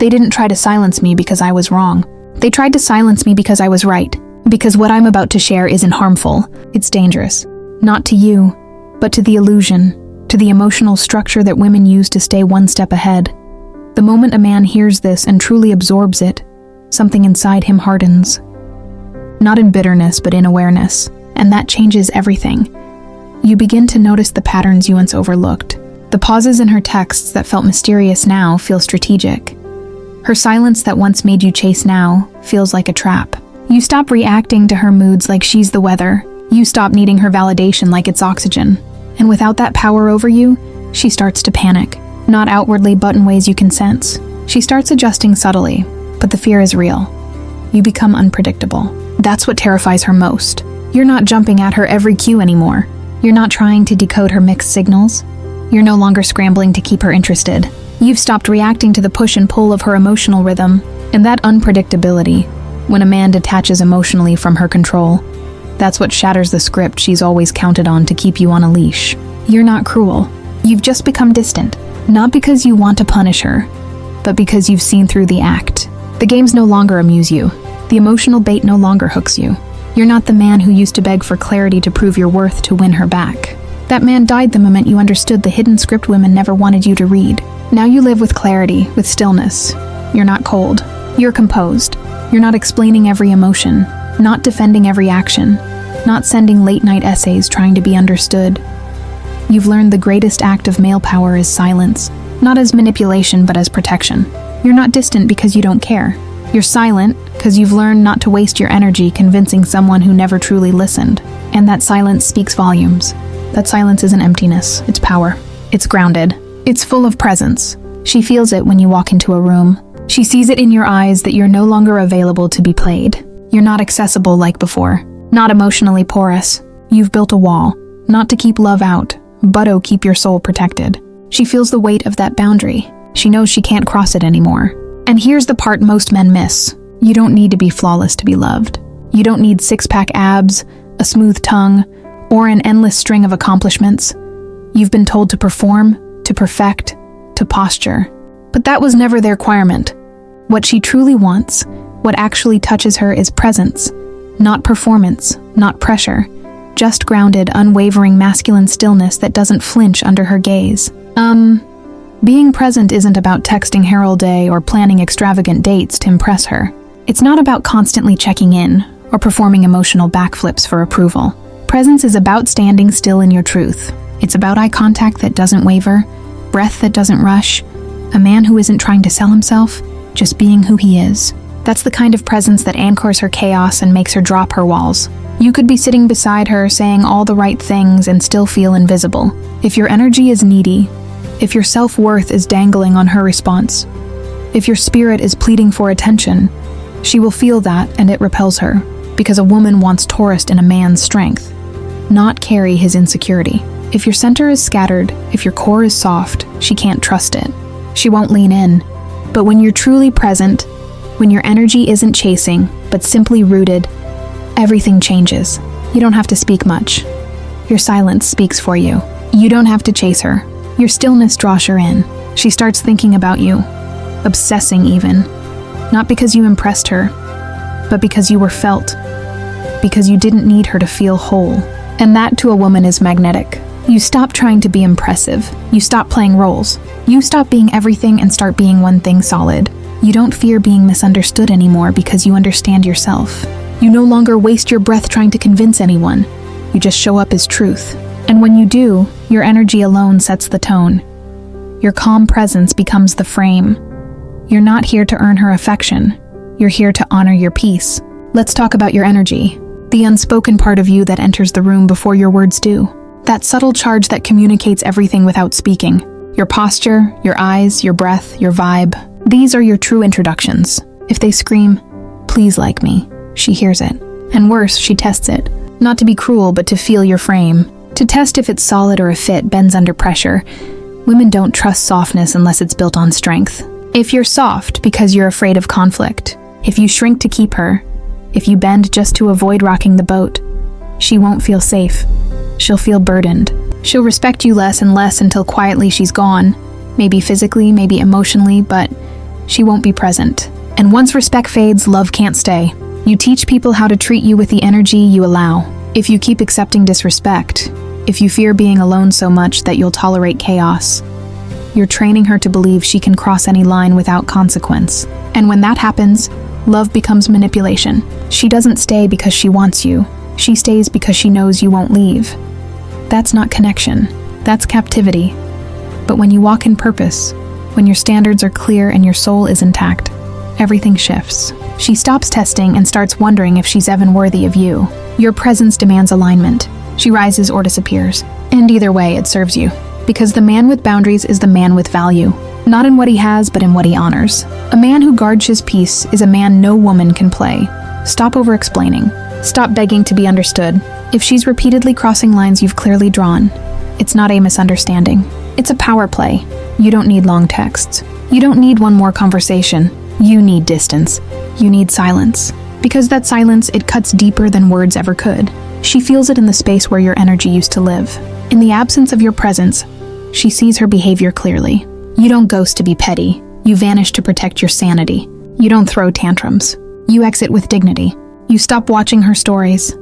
They didn't try to silence me because I was wrong. They tried to silence me because I was right. Because what I'm about to share isn't harmful. It's dangerous. Not to you, but to the illusion, to the emotional structure that women use to stay one step ahead. The moment a man hears this and truly absorbs it, something inside him hardens. Not in bitterness, but in awareness. And that changes everything. You begin to notice the patterns you once overlooked. The pauses in her texts that felt mysterious now feel strategic. Her silence that once made you chase now feels like a trap. You stop reacting to her moods like she's the weather. You stop needing her validation like it's oxygen. And without that power over you, she starts to panic. Not outwardly, but in ways you can sense. She starts adjusting subtly, but the fear is real. You become unpredictable. That's what terrifies her most. You're not jumping at her every cue anymore. You're not trying to decode her mixed signals. You're no longer scrambling to keep her interested. You've stopped reacting to the push and pull of her emotional rhythm. And that unpredictability, when a man detaches emotionally from her control, that's what shatters the script she's always counted on to keep you on a leash. You're not cruel. You've just become distant. Not because you want to punish her, but because you've seen through the act. The games no longer amuse you. The emotional bait no longer hooks you. You're not the man who used to beg for clarity to prove your worth to win her back. That man died the moment you understood the hidden script women never wanted you to read. Now you live with clarity, with stillness. You're not cold. You're composed. You're not explaining every emotion, not defending every action, not sending late-night essays trying to be understood. You've learned the greatest act of male power is silence, not as manipulation but as protection. You're not distant because you don't care. You're silent because you've learned not to waste your energy convincing someone who never truly listened. And that silence speaks volumes. That silence isn't emptiness, it's power. It's grounded. It's full of presence. She feels it when you walk into a room. She sees it in your eyes that you're no longer available to be played. You're not accessible like before, not emotionally porous. You've built a wall, not to keep love out, but to keep your soul protected. She feels the weight of that boundary. She knows she can't cross it anymore. And here's the part most men miss. You don't need to be flawless to be loved. You don't need six-pack abs, a smooth tongue, or an endless string of accomplishments. You've been told to perform, to perfect, to posture. But that was never the requirement. What she truly wants, what actually touches her is presence, not performance, not pressure, just grounded, unwavering masculine stillness that doesn't flinch under her gaze. Being present isn't about texting her all day or planning extravagant dates to impress her. It's not about constantly checking in or performing emotional backflips for approval. Presence is about standing still in your truth. It's about eye contact that doesn't waver, breath that doesn't rush, a man who isn't trying to sell himself, just being who he is. That's the kind of presence that anchors her chaos and makes her drop her walls. You could be sitting beside her saying all the right things and still feel invisible. If your energy is needy, if your self-worth is dangling on her response, if your spirit is pleading for attention, she will feel that and it repels her, because a woman wants tourist in a man's strength, not carry his insecurity. If your center is scattered, if your core is soft, she can't trust it. She won't lean in. But when you're truly present, when your energy isn't chasing, but simply rooted, everything changes. You don't have to speak much. Your silence speaks for you. You don't have to chase her. Your stillness draws her in. She starts thinking about you, obsessing even. Not because you impressed her, but because you were felt. Because you didn't need her to feel whole. And that to a woman is magnetic. You stop trying to be impressive. You stop playing roles. You stop being everything and start being one thing solid. You don't fear being misunderstood anymore because you understand yourself. You no longer waste your breath trying to convince anyone. You just show up as truth. And when you do, your energy alone sets the tone. Your calm presence becomes the frame. You're not here to earn her affection. You're here to honor your peace. Let's talk about your energy. The unspoken part of you that enters the room before your words do. That subtle charge that communicates everything without speaking. Your posture, your eyes, your breath, your vibe. These are your true introductions. If they scream, "Please like me," she hears it. And worse, she tests it. Not to be cruel, but to feel your frame. To test if it's solid or if it bends under pressure. Women don't trust softness unless it's built on strength. If you're soft because you're afraid of conflict, if you shrink to keep her, if you bend just to avoid rocking the boat, she won't feel safe. She'll feel burdened. She'll respect you less and less until quietly she's gone. Maybe physically, maybe emotionally, but she won't be present. And once respect fades, love can't stay. You teach people how to treat you with the energy you allow. If you keep accepting disrespect, if you fear being alone so much that you'll tolerate chaos, you're training her to believe she can cross any line without consequence. And when that happens, love becomes manipulation. She doesn't stay because she wants you. She stays because she knows you won't leave. That's not connection. That's captivity. But when you walk in purpose, when your standards are clear and your soul is intact, everything shifts. She stops testing and starts wondering if she's even worthy of you. Your presence demands alignment. She rises or disappears. And either way, it serves you. Because the man with boundaries is the man with value. Not in what he has, but in what he honors. A man who guards his peace is a man no woman can play. Stop over-explaining. Stop begging to be understood. If she's repeatedly crossing lines you've clearly drawn, it's not a misunderstanding. It's a power play. You don't need long texts. You don't need one more conversation. You need distance. You need silence. Because that silence, it cuts deeper than words ever could. She feels it in the space where your energy used to live. In the absence of your presence, she sees her behavior clearly. You don't ghost to be petty. You vanish to protect your sanity. You don't throw tantrums. You exit with dignity. You stop watching her stories.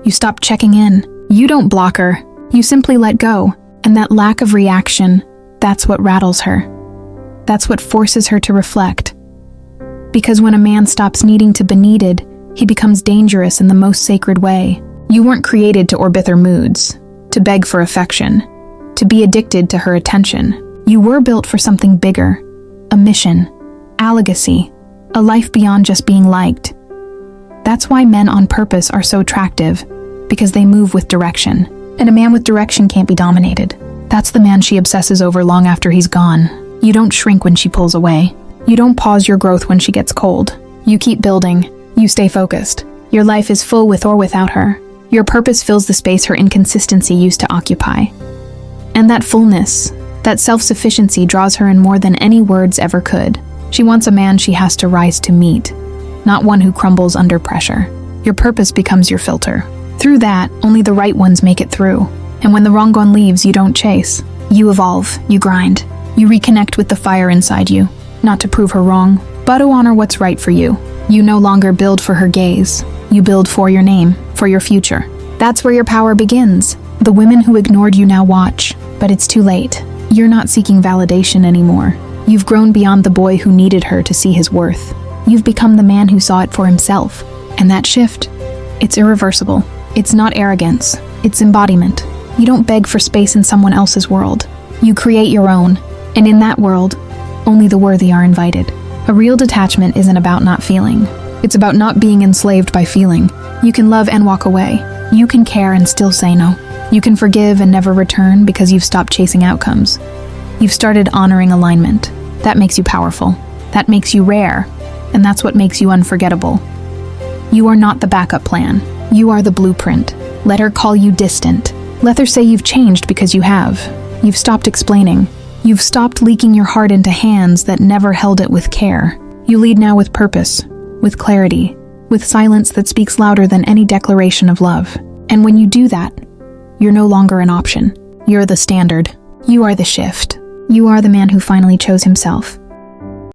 You stop checking in. You don't block her. You simply let go. And that lack of reaction, that's what rattles her. That's what forces her to reflect. Because when a man stops needing to be needed, he becomes dangerous in the most sacred way. You weren't created to orbit her moods, to beg for affection, to be addicted to her attention. You were built for something bigger, a mission, a legacy, a life beyond just being liked. That's why men on purpose are so attractive, because they move with direction. And a man with direction can't be dominated. That's the man she obsesses over long after he's gone. You don't shrink when she pulls away. You don't pause your growth when she gets cold. You keep building. You stay focused. Your life is full with or without her. Your purpose fills the space her inconsistency used to occupy. And that fullness, that self-sufficiency draws her in more than any words ever could. She wants a man she has to rise to meet, not one who crumbles under pressure. Your purpose becomes your filter. Through that, only the right ones make it through. And when the wrong one leaves, you don't chase. You evolve, you grind. You reconnect with the fire inside you, not to prove her wrong, but to honor what's right for you. You no longer build for her gaze. You build for your name, for your future. That's where your power begins. The women who ignored you now watch, but it's too late. You're not seeking validation anymore. You've grown beyond the boy who needed her to see his worth. You've become the man who saw it for himself. And that shift, it's irreversible. It's not arrogance, it's embodiment. You don't beg for space in someone else's world. You create your own, and in that world, only the worthy are invited. A real detachment isn't about not feeling. It's about not being enslaved by feeling. You can love and walk away. You can care and still say no. You can forgive and never return because you've stopped chasing outcomes. You've started honoring alignment. That makes you powerful. That makes you rare. And that's what makes you unforgettable. You are not the backup plan. You are the blueprint. Let her call you distant. Let her say you've changed because you have. You've stopped explaining. You've stopped leaking your heart into hands that never held it with care. You lead now with purpose, with clarity, with silence that speaks louder than any declaration of love. And when you do that, you're no longer an option. You're the standard. You are the shift. You are the man who finally chose himself.